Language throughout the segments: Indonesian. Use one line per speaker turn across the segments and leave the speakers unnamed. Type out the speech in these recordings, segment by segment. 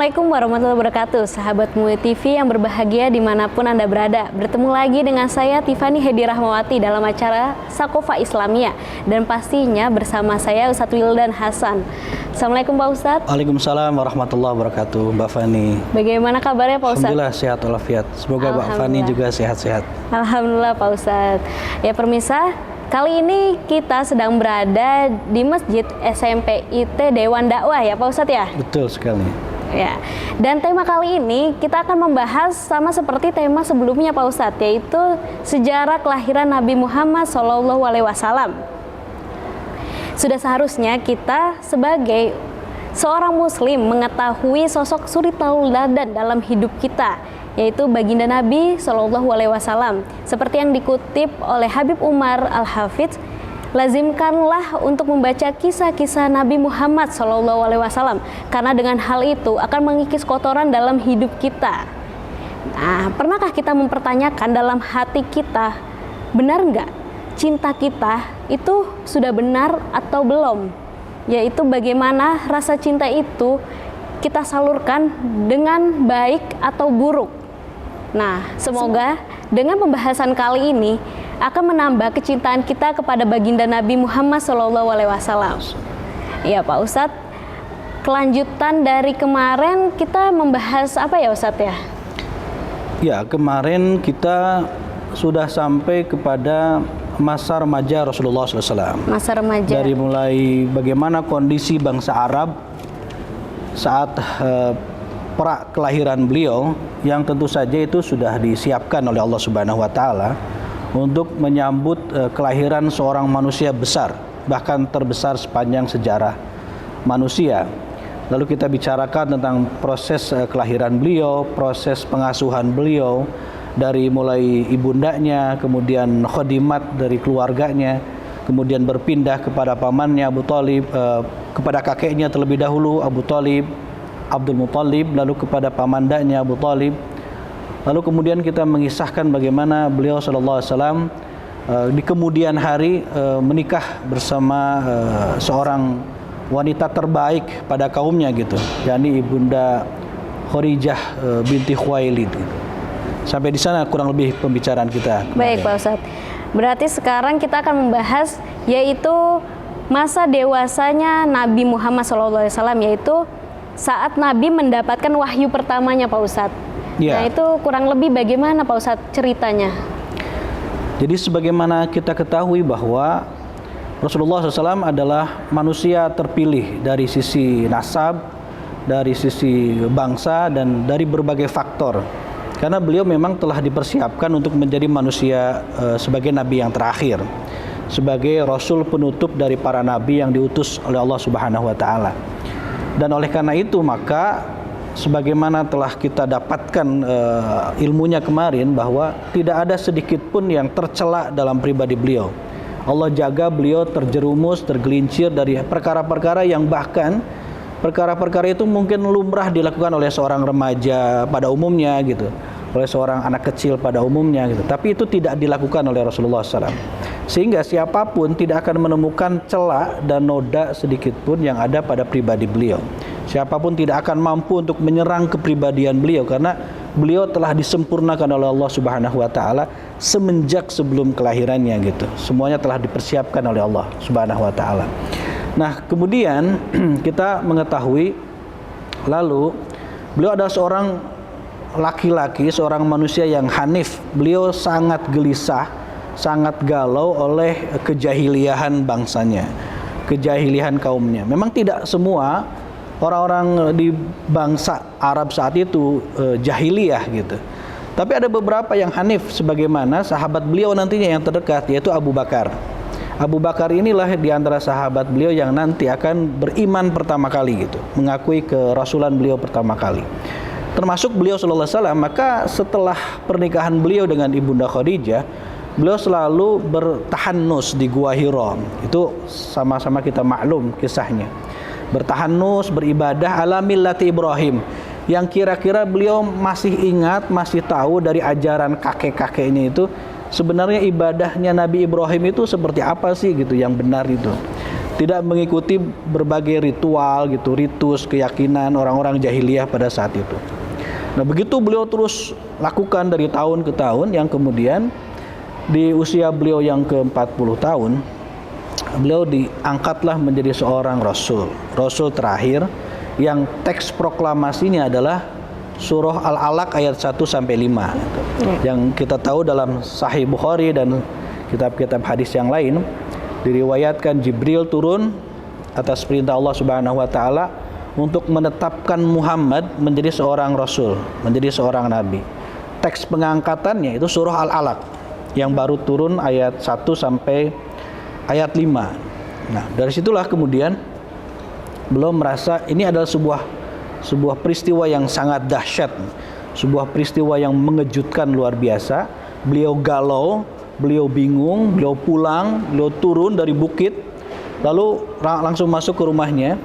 Assalamualaikum warahmatullahi wabarakatuh, sahabat MUI TV yang berbahagia dimanapun Anda berada. Bertemu lagi dengan saya Tiffany Hedi Rahmawati dalam acara Sakofa Islamiyah, dan pastinya bersama saya Ustadz Wildan Hasan. Assalamualaikum Pak Ustadz.
Waalaikumsalam warahmatullahi wabarakatuh, Mbak Fani.
Bagaimana kabarnya Pak Ustadz?
Alhamdulillah sehat walafiat. Semoga Mbak Fani juga sehat-sehat.
Alhamdulillah Pak Ustadz. Ya pemirsa, kali ini kita sedang berada di Masjid SMP IT Dewan Dakwah ya Pak Ustadz ya?
Betul sekali.
Ya, dan tema kali ini kita akan membahas sama seperti tema sebelumnya Pak Ustadz, yaitu sejarah kelahiran Nabi Muhammad SAW. Sudah seharusnya kita sebagai seorang muslim mengetahui sosok suri tauladan dalam hidup kita, yaitu baginda Nabi SAW. Seperti yang dikutip oleh Habib Umar Al-Hafidz, lazimkanlah untuk membaca kisah-kisah Nabi Muhammad SAW, karena dengan hal itu akan mengikis kotoran dalam hidup kita. Nah, pernahkah kita mempertanyakan dalam hati kita, benar nggak cinta kita itu sudah benar atau belum? Yaitu bagaimana rasa cinta itu kita salurkan dengan baik atau buruk. Nah, semoga dengan pembahasan kali ini akan menambah kecintaan kita kepada baginda Nabi Muhammad SAW. Ya Pak Ustadz, kelanjutan dari kemarin kita membahas apa ya Ustadz ya?
Ya, kemarin kita sudah sampai kepada masa remaja Rasulullah SAW.
Masa remaja.
Dari mulai bagaimana kondisi bangsa Arab saat pra kelahiran beliau, yang tentu saja itu sudah disiapkan oleh Allah Subhanahu wa Ta'ala untuk menyambut kelahiran seorang manusia besar, bahkan terbesar sepanjang sejarah manusia. Lalu kita bicarakan tentang proses kelahiran beliau, proses pengasuhan beliau, dari mulai ibundanya, kemudian khadimat dari keluarganya, kemudian berpindah kepada pamannya Abu Thalib, kepada kakeknya terlebih dahulu Abu Thalib, Abdul Muthalib, lalu kepada pamandanya Abu Thalib. Lalu kemudian kita mengisahkan bagaimana beliau SAW di kemudian hari menikah bersama seorang wanita terbaik pada kaumnya gitu, yakni ibunda Khadijah binti Khuwailid gitu. Sampai di sana kurang lebih pembicaraan kita.
Baik Pak Ustadz. Berarti sekarang kita akan membahas yaitu masa dewasanya Nabi Muhammad SAW, yaitu saat Nabi mendapatkan wahyu pertamanya Pak Ustadz. Ya. Nah itu kurang lebih bagaimana Pak Ustadz ceritanya?
Jadi sebagaimana kita ketahui bahwa Rasulullah SAW adalah manusia terpilih dari sisi nasab, dari sisi bangsa, dan dari berbagai faktor. Karena beliau memang telah dipersiapkan untuk menjadi manusia sebagai nabi yang terakhir, sebagai rasul penutup dari para nabi yang diutus oleh Allah Subhanahu wa Ta'ala. Dan oleh karena itu maka sebagaimana telah kita dapatkan ilmunya kemarin, bahwa tidak ada sedikit pun yang tercela dalam pribadi beliau. Allah jaga beliau terjerumus, tergelincir dari perkara-perkara yang bahkan perkara-perkara itu mungkin lumrah dilakukan oleh seorang remaja pada umumnya gitu, oleh seorang anak kecil pada umumnya gitu. Tapi itu tidak dilakukan oleh Rasulullah SAW. Sehingga siapapun tidak akan menemukan celah dan noda sedikit pun yang ada pada pribadi beliau. Siapapun tidak akan mampu untuk menyerang kepribadian beliau, karena beliau telah disempurnakan oleh Allah Subhanahu wa Ta'ala semenjak sebelum kelahirannya gitu. Semuanya telah dipersiapkan oleh Allah Subhanahu wa Ta'ala. Nah, kemudian kita mengetahui lalu beliau adalah seorang laki-laki, seorang manusia yang hanif. Beliau sangat gelisah, sangat galau oleh kejahiliahan bangsanya, kejahiliahan kaumnya. Memang tidak semua orang-orang di bangsa Arab saat itu jahiliyah gitu. Tapi ada beberapa yang hanif, sebagaimana sahabat beliau nantinya yang terdekat, yaitu Abu Bakar. Abu Bakar inilah di antara sahabat beliau yang nanti akan beriman pertama kali gitu, mengakui kerasulan beliau pertama kali. Termasuk beliau sallallahu alaihi wasallam. Maka setelah pernikahan beliau dengan ibunda Khadijah, beliau selalu bertahanus di Gua Hira. Itu sama-sama kita maklum kisahnya. Bertahanus, beribadah ala millati Ibrahim, yang kira-kira beliau masih ingat, masih tahu dari ajaran kakek-kakeknya itu sebenarnya ibadahnya Nabi Ibrahim itu seperti apa sih gitu yang benar itu. tidak mengikuti berbagai ritual gitu, ritus, keyakinan orang-orang jahiliyah pada saat itu. Nah, begitu beliau terus lakukan dari tahun ke tahun, yang kemudian di usia beliau yang ke-40 tahun, beliau diangkatlah menjadi seorang rasul terakhir yang teks proklamasinya adalah surah Al-Alaq ayat 1 sampai 5. Yang kita tahu dalam Sahih Bukhari dan kitab-kitab hadis yang lain diriwayatkan Jibril turun atas perintah Allah Subhanahu wa taala untuk menetapkan Muhammad menjadi seorang rasul, menjadi seorang nabi. Teks pengangkatannya itu surah Al-Alaq yang baru turun ayat 1 sampai ayat 5. Nah, dari situlah kemudian beliau merasa ini adalah sebuah peristiwa yang sangat dahsyat, sebuah peristiwa yang mengejutkan luar biasa. Beliau galau, beliau bingung, beliau pulang, beliau turun dari bukit, lalu langsung masuk ke rumahnya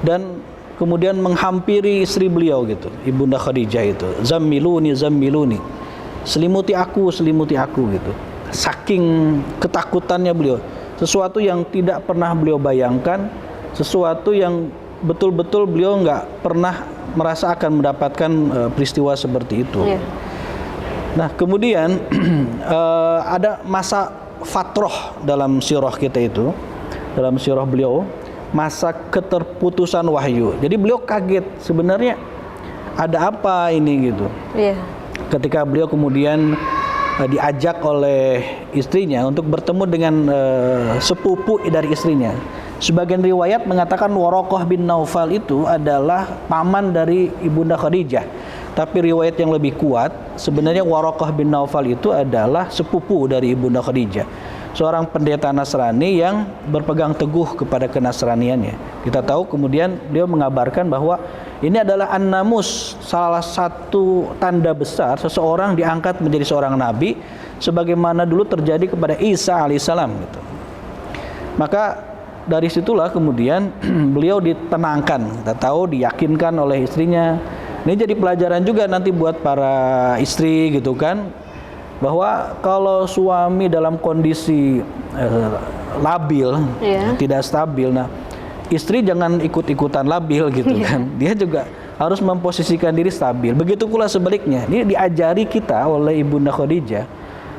dan kemudian menghampiri istri beliau gitu, Ibunda Khadijah itu, zammiluni, selimuti aku gitu. Saking ketakutannya beliau, sesuatu yang tidak pernah beliau bayangkan, sesuatu yang betul-betul beliau nggak pernah merasa akan mendapatkan peristiwa seperti itu. Nah, kemudian ada masa fatroh dalam sirah kita itu, dalam sirah beliau, masa keterputusan wahyu. Jadi beliau kaget sebenarnya ada apa ini gitu. Ketika beliau kemudian diajak oleh istrinya untuk bertemu dengan sepupu dari istrinya. Sebagian riwayat mengatakan Waraqah bin Naufal itu adalah paman dari Ibunda Khadijah. Tapi riwayat yang lebih kuat, sebenarnya Waraqah bin Naufal itu adalah sepupu dari Ibunda Khadijah, seorang pendeta Nasrani yang berpegang teguh kepada kenasraniannya. Kita tahu kemudian beliau mengabarkan bahwa ini adalah an-namus, salah satu tanda besar seseorang diangkat menjadi seorang nabi, sebagaimana dulu terjadi kepada Isa alaihissalam gitu. Maka dari situlah kemudian beliau ditenangkan, kita tahu diyakinkan oleh istrinya. Ini jadi pelajaran juga nanti buat para istri gitu kan, bahwa kalau suami dalam kondisi labil, tidak stabil, nah istri jangan ikut-ikutan labil gitu kan. Dia juga harus memposisikan diri stabil. Begitu pula sebaliknya. Ini diajari kita oleh Ibunda Khadijah.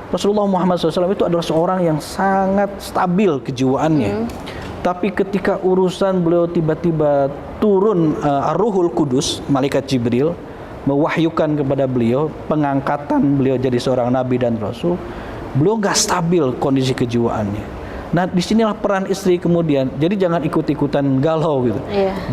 Rasulullah Muhammad SAW itu adalah seorang yang sangat stabil kejiwaannya. Tapi ketika urusan beliau tiba-tiba turun Ar-Ruhul Kudus, malaikat Jibril, mewahyukan kepada beliau pengangkatan beliau jadi seorang nabi dan rasul, beliau nggak stabil kondisi kejiwaannya. Nah, disinilah peran istri kemudian. Jadi jangan ikut-ikutan galau gitu,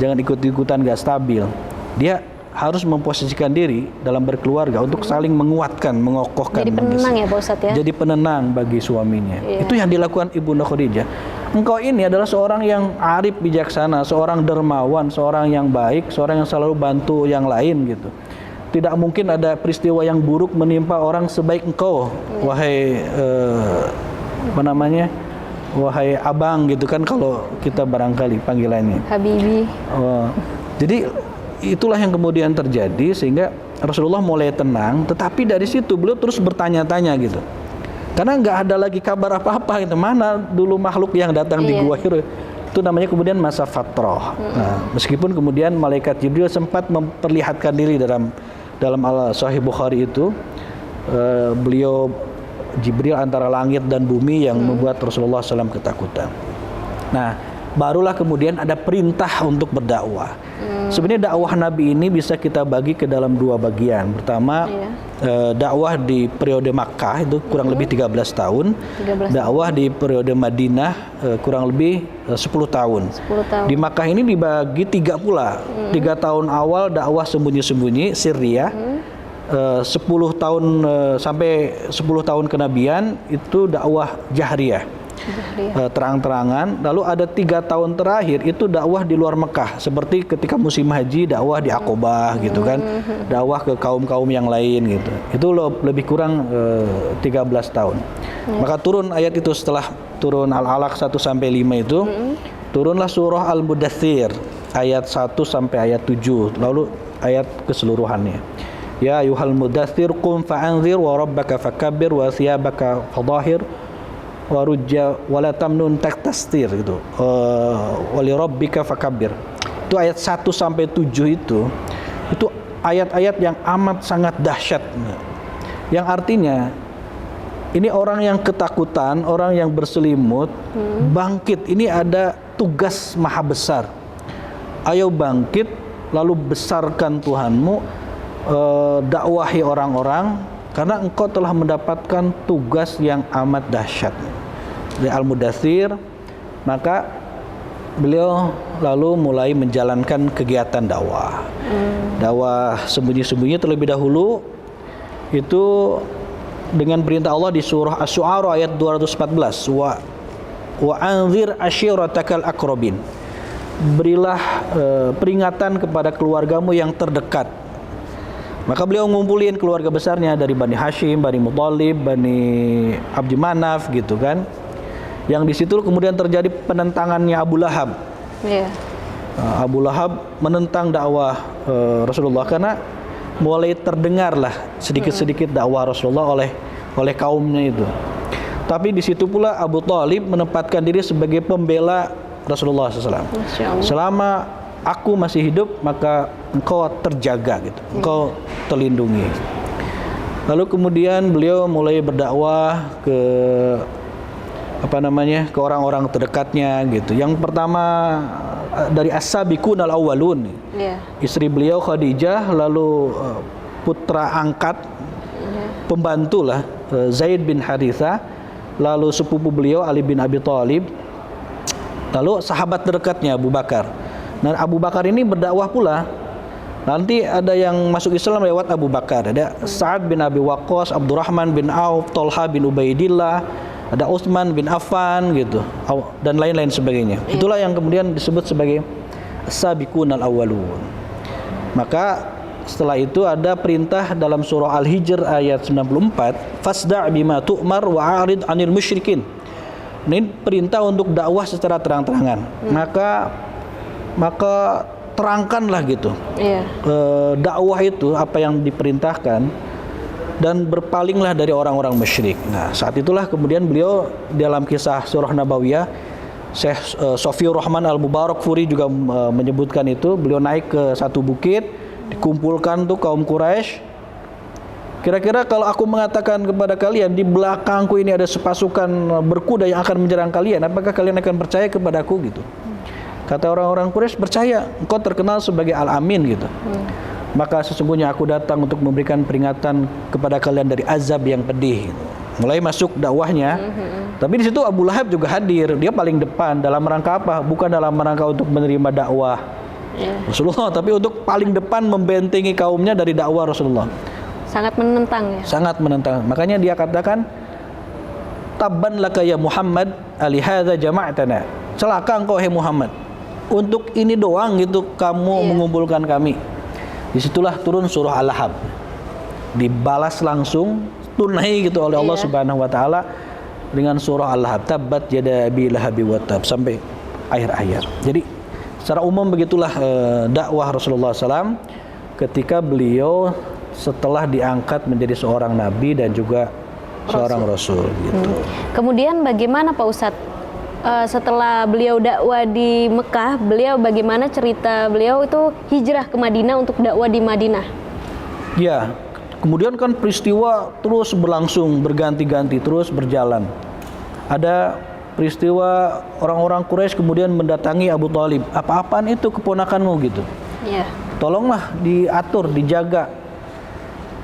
jangan ikut-ikutan nggak stabil. Dia harus memposisikan diri dalam berkeluarga untuk saling menguatkan, mengokohkan.
Jadi penenang ya Pak Ustadz ya.
Jadi penenang bagi suaminya. Itu yang dilakukan Ibunda Khadijah. Engkau ini adalah seorang yang arif bijaksana, seorang dermawan, seorang yang baik, seorang yang selalu bantu yang lain gitu. Tidak mungkin ada peristiwa yang buruk menimpa orang sebaik engkau, wahai wahai abang gitu kan kalau kita barangkali panggilannya.
Habibi.
Jadi itulah yang kemudian terjadi sehingga Rasulullah mulai tenang, tetapi dari situ beliau terus bertanya-tanya gitu. Karena nggak ada lagi kabar apa-apa gitu. Mana dulu makhluk yang datang di Gua Hira. Itu namanya kemudian masa fatrah. Nah, meskipun kemudian malaikat Jibril sempat memperlihatkan diri dalam Sahih Bukhari itu, beliau Jibril antara langit dan bumi yang membuat Rasulullah SAW ketakutan. Nah, barulah kemudian ada perintah untuk berdakwah. Sebenarnya dakwah Nabi ini bisa kita bagi ke dalam dua bagian. Pertama, dakwah di periode Makkah itu kurang lebih 13 tahun. Dakwah di periode Madinah kurang lebih 10 tahun. Di Makkah ini dibagi 3 pula. 3 tahun awal dakwah sembunyi-sembunyi, sirriyah. 10 tahun sampai 10 tahun kenabian itu dakwah jahriyah. Terang-terangan. Lalu ada 3 tahun terakhir itu dakwah di luar Mekah, seperti ketika musim haji dakwah di Aqobah gitu kan, dakwah ke kaum-kaum yang lain gitu. Itu lebih kurang 13 tahun. Maka turun ayat itu, setelah turun Al-Alaq 1 sampai 5 itu, turunlah surah Al-Mudaththir ayat 1 sampai ayat 7, lalu ayat keseluruhannya. Ya ayyuhal mudaththir qum fa'anzir wa rabbaka fakabbir wa thiyabaka fadhahir warujja wala tamnun taktastir gitu. Wali rabbika fakabbir. Itu ayat 1 sampai 7 itu ayat-ayat yang amat sangat dahsyat. Yang artinya ini orang yang ketakutan, orang yang berselimut, bangkit. Ini ada tugas maha besar. Ayo bangkit, lalu besarkan Tuhanmu, dakwahi orang-orang, karena engkau telah mendapatkan tugas yang amat dahsyat. Di Al-Mudaththir, maka beliau lalu mulai menjalankan kegiatan dakwah. Dakwah sembunyi-sembunyi terlebih dahulu, itu dengan perintah Allah di surah Asy-Syu'ara ayat 214, wa anzir asyiratakal aqrabin. Berilah peringatan kepada keluargamu yang terdekat. Maka beliau ngumpulin keluarga besarnya dari Bani Hashim, Bani Muthalib, Bani Abdi Manaf gitu kan. Yang di situ kemudian terjadi penentangannya Abu Lahab. Abu Lahab menentang dakwah Rasulullah karena mulai terdengarlah sedikit-sedikit dakwah Rasulullah oleh kaumnya itu. Tapi di situ pula Abu Thalib menempatkan diri sebagai pembela Rasulullah SAW. Selama aku masih hidup, maka engkau terjaga gitu, engkau terlindungi. Lalu kemudian beliau mulai berdakwah ke ke orang-orang terdekatnya gitu. Yang pertama dari as-sabiqun al-awwalun. Istri beliau Khadijah, lalu putra angkat, pembantulah Zaid bin Harithah, lalu sepupu beliau Ali bin Abi Thalib, lalu sahabat terdekatnya Abu Bakar. Nah, Abu Bakar ini berdakwah pula. Nanti ada yang masuk Islam lewat Abu Bakar. Ada Sa'ad bin Abi Waqqas, Abdurrahman bin Auf, Thalha bin Ubaidillah, ada Utsman bin Affan gitu, dan lain-lain sebagainya. Itulah yang kemudian disebut sebagai as-sabiqun al-awwalun. Maka setelah itu ada perintah dalam surah Al-Hijr ayat 94, fasda' bima tu'mar wa 'arid 'anil musyrikin. Ini perintah untuk dakwah secara terang-terangan. Maka terangkanlah gitu. Dakwah itu apa yang diperintahkan, dan berpalinglah dari orang-orang musyrik. Nah, saat itulah kemudian beliau dalam kisah surah Nabawiyah, Syekh Sofiur Rahman Al-Mubarakfuri juga menyebutkan itu. Beliau naik ke satu bukit, dikumpulkan tuh kaum Quraisy. Kira-kira kalau aku mengatakan kepada kalian di belakangku ini ada sepasukan berkuda yang akan menyerang kalian, apakah kalian akan percaya kepadaku gitu? Kata orang-orang Quraisy, percaya, engkau terkenal sebagai Al-Amin gitu. Maka sesungguhnya aku datang untuk memberikan peringatan kepada kalian dari azab yang pedih. Mulai masuk dakwahnya. Tapi di situ Abu Lahab juga hadir. Dia paling depan dalam rangka apa? Bukan dalam rangka untuk menerima dakwah Rasulullah, tapi untuk paling depan membentengi kaumnya dari dakwah Rasulullah.
Sangat menentang ya.
Sangat menentang. Makanya dia katakan, tabban laka ya Muhammad alihadza jama'tana. Celaka engkau hai Muhammad. Untuk ini doang gitu kamu mengumpulkan kami. Disitulah turun surah Al-Lahab, dibalas langsung tunai gitu oleh Allah Subhanahu wa taala dengan surah Al-Lahab, tabbat yada abi lahabi wa tab, sampai akhir ayat. Jadi secara umum begitulah dakwah Rasulullah SAW ketika beliau setelah diangkat menjadi seorang nabi dan juga seorang rasul gitu.
Kemudian bagaimana Pak Ustadz setelah beliau dakwah di Mekah, beliau bagaimana cerita beliau itu hijrah ke Madinah untuk dakwah di Madinah?
Ya, kemudian kan peristiwa terus berlangsung, berganti-ganti, terus berjalan. Ada peristiwa orang-orang Quraisy kemudian mendatangi Abu Thalib. Apa-apaan itu keponakanmu gitu? Tolonglah diatur, dijaga,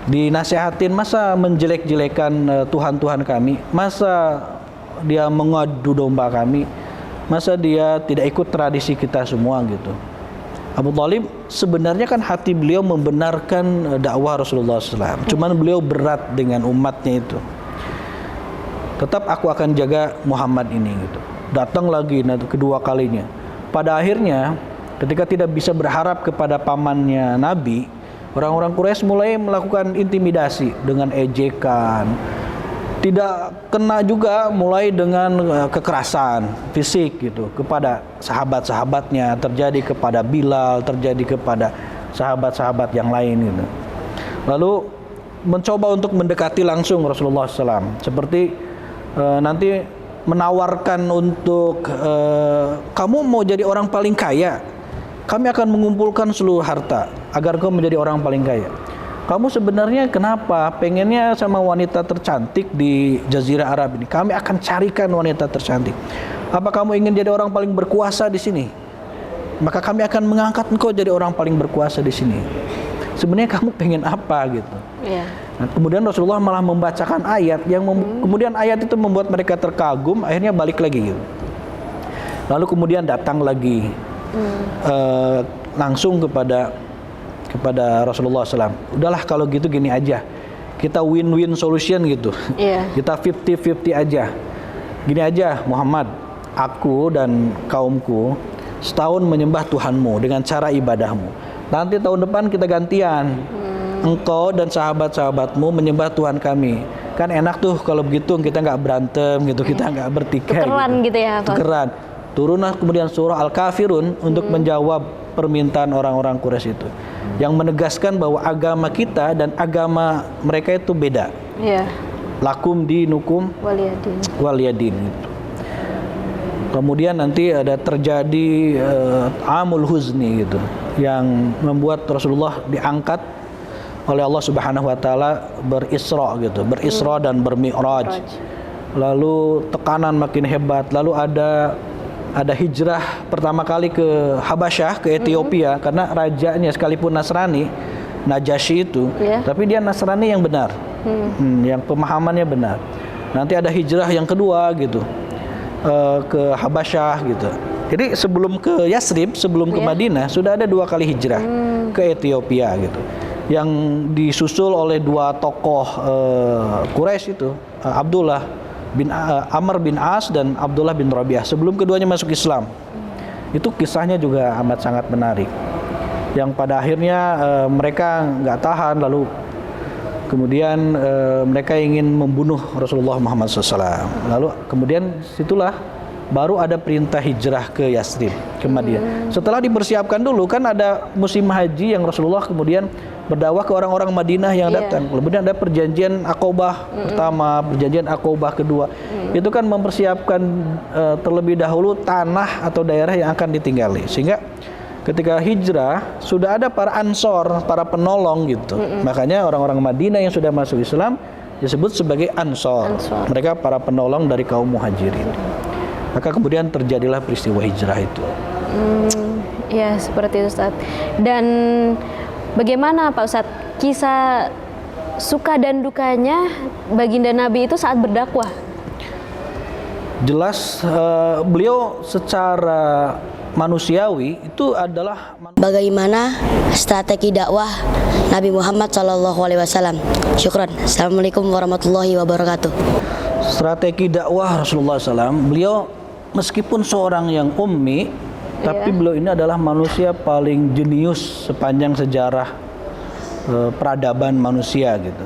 dinasehatin. Masa menjelek-jelekan Tuhan-Tuhan kami? Masa dia mengadu domba kami? Masa dia tidak ikut tradisi kita semua gitu? Abu Thalib sebenarnya kan hati beliau membenarkan dakwah Rasulullah SAW. Cuman beliau berat dengan umatnya itu. Tetap aku akan jaga Muhammad ini gitu. Datang lagi kedua kalinya. Pada akhirnya ketika tidak bisa berharap kepada pamannya Nabi, orang-orang Quraisy mulai melakukan intimidasi dengan ejekan. Tidak kena juga mulai dengan kekerasan fisik gitu kepada sahabat-sahabatnya, terjadi kepada Bilal, terjadi kepada sahabat-sahabat yang lain gitu. Lalu mencoba untuk mendekati langsung Rasulullah SAW, seperti nanti menawarkan untuk kamu mau jadi orang paling kaya, kami akan mengumpulkan seluruh harta agar kau menjadi orang paling kaya. Kamu sebenarnya kenapa pengennya sama wanita tercantik di Jazirah Arab ini? Kami akan carikan wanita tercantik. Apa kamu ingin jadi orang paling berkuasa di sini? Maka kami akan mengangkat engkau jadi orang paling berkuasa di sini. Sebenarnya kamu pengen apa gitu?
Iya.
Nah, kemudian Rasulullah malah membacakan ayat yang kemudian ayat itu membuat mereka terkagum, akhirnya balik lagi gitu. Lalu kemudian datang lagi langsung kepada Rasulullah SAW. Udahlah kalau gitu gini aja, kita win-win solution gitu.
Iya.
Kita 50-50 aja. Gini aja Muhammad, aku dan kaumku setahun menyembah Tuhanmu dengan cara ibadahmu. Nanti tahun depan kita gantian. Engkau dan sahabat-sahabatmu menyembah Tuhan kami. Kan enak tuh kalau begitu kita nggak berantem gitu, kita nggak bertikai.
Tukeran gitu ya, Pak.
Tukeran. Turunlah kemudian surah Al-Kafirun untuk menjawab permintaan orang-orang Quraisy itu, yang menegaskan bahwa agama kita dan agama mereka itu beda.
Iya.
Lakum dinukum
Waliyadin.
waliyadin gitu. Kemudian nanti ada terjadi amul huzni gitu, yang membuat Rasulullah diangkat oleh Allah Subhanahu wa taala berisra gitu, berisra dan bermi'raj. Lalu tekanan makin hebat, lalu ada hijrah pertama kali ke Habasyah, ke Ethiopia, karena rajanya sekalipun Nasrani, Najasyi itu, tapi dia Nasrani yang benar, yang pemahamannya benar. Nanti ada hijrah yang kedua gitu, ke Habasyah gitu. Jadi sebelum ke Yasrib, sebelum ke Madinah, sudah ada 2 kali hijrah ke Ethiopia gitu, yang disusul oleh 2 tokoh Quraisy itu, Abdullah bin Amr bin As dan Abdullah bin Rabi'ah, sebelum keduanya masuk Islam. Itu kisahnya juga amat sangat menarik, yang pada akhirnya mereka nggak tahan, lalu kemudian mereka ingin membunuh Rasulullah Muhammad SAW. Lalu kemudian situlah baru ada perintah hijrah ke Yasrib, ke Madinah. Setelah dipersiapkan dulu, kan ada musim haji yang Rasulullah kemudian berdakwah ke orang-orang Madinah yang datang. Kemudian ada perjanjian Aqobah pertama, perjanjian Aqobah kedua. Itu kan mempersiapkan terlebih dahulu tanah atau daerah yang akan ditinggali. Sehingga ketika hijrah sudah ada para ansor, para penolong gitu. Makanya orang-orang Madinah yang sudah masuk Islam disebut sebagai ansor. Mereka para penolong dari kaum muhajirin. Maka kemudian terjadilah peristiwa hijrah itu.
Ya, seperti itu, Ustaz. Dan bagaimana Pak Ustadz kisah suka dan dukanya baginda Nabi itu saat berdakwah?
Jelas beliau secara manusiawi itu adalah
bagaimana strategi dakwah Nabi Muhammad SAW. Syukran. Assalamualaikum warahmatullahi wabarakatuh.
Strategi dakwah Rasulullah SAW, beliau meskipun seorang yang ummi, tapi beliau ini adalah manusia paling jenius sepanjang sejarah peradaban manusia gitu.